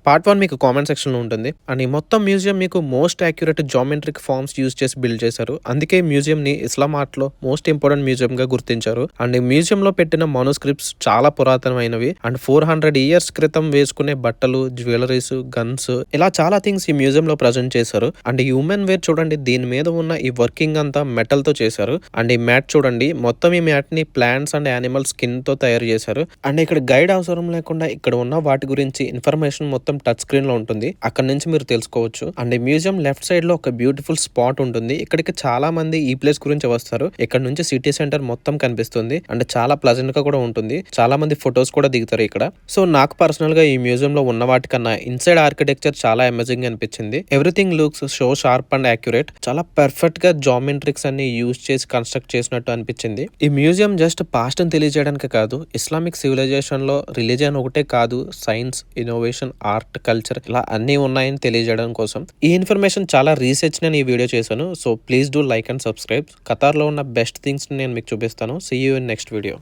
Part 1 మీకు comment సెక్షన్‌లో ఉంటుంది. అండ్ ఈ మొత్తం మ్యూజియం మీకు most accurate geometric forms use చేసి బిల్డ్ చేశారు. అందుకే మ్యూజియంని ఇస్లాం ఆర్ట్‌లో మోస్ట్ ఇంపార్టెంట్ మ్యూజియంగా గుర్తించారు. అండ్ ఈ మ్యూజియంలో పెట్టిన మానోస్క్రిప్ట్స్ చాలా పురాతనమైనవి. అండ్ 400 ఇయర్స్ క్రితం వేసుకునే బట్టలు, జ్యువెలరీస్, గన్స్ ఇలా చాలా థింగ్స్ ఈ మ్యూజియంలో ప్రజెంట్ చేశారు. అండ్ ఈ హ్యూమన్ వేర్ చూడండి, దీని మీద ఉన్న ఈ వర్కింగ్ అంతా మెటల్‌తో చేశారు. అండ్ ఈ మ్యాట్ చూడండి, మొత్తం ఈ మ్యాట్‌ని ప్లాంట్స్ అండ్ యానిమల్ స్కిన్‌తో తయారు చేశారు. అండ్ ఇక్కడ గైడ్ అవసరం లేకుండా ఇక్కడ ఉన్న వాటి గురించి ఇన్ఫర్మేషన్ మొత్తం టచ్ స్క్రీన్ లో ఉంటుంది. అక్కడ నుంచి మీరు తెలుసుకోవచ్చు. అండ్ ఈ మ్యూజియం లెఫ్ట్ సైడ్ లో ఒక బ్యూటిఫుల్ స్పాట్ ఉంటుంది. ఇక్కడికి చాలా మంది ఈ ప్లేస్ గురించి వస్తారు. ఇక్కడ నుంచి సిటీ సెంటర్ మొత్తం కనిపిస్తుంది. అండ్ చాలా ప్లజెంట్ గా కూడా ఉంటుంది. చాలా మంది ఫొటోస్ కూడా దిగుతారు ఇక్కడ. సో నాకు పర్సనల్ గా ఈ మ్యూజియం లో ఉన్న వాటికన్నా ఇన్సైడ్ ఆర్కిటెక్చర్ చాలా అమేజింగ్ అనిపించింది. Everything looks so sharp and accurate. చాలా పర్ఫెక్ట్ గా జామెట్రిక్స్ అన్ని యూజ్ చేసి కన్స్ట్రక్ట్ చేసినట్టు అనిపించింది. ఈ మ్యూజియం జస్ట్ పాస్ట్ ని తెలియజేయడానికి కాదు, ఇస్లామిక్ సివిలైజేషన్ లో రిలీజియన్ ఒకటే కాదు, సైన్స్, ఇన్నోవేషన్, ఆర్ట్, కల్చర్ ఇలా అన్నీ ఉన్నాయని తెలియజేయడం కోసం ఈ ఇన్ఫర్మేషన్ చాలా రీసెర్చ్ నేను ఈ వీడియో చేశాను. So please do like and subscribe. ఖతార్లో ఉన్న బెస్ట్ థింగ్స్ నేను మీకు చూపిస్తాను. See you in next video.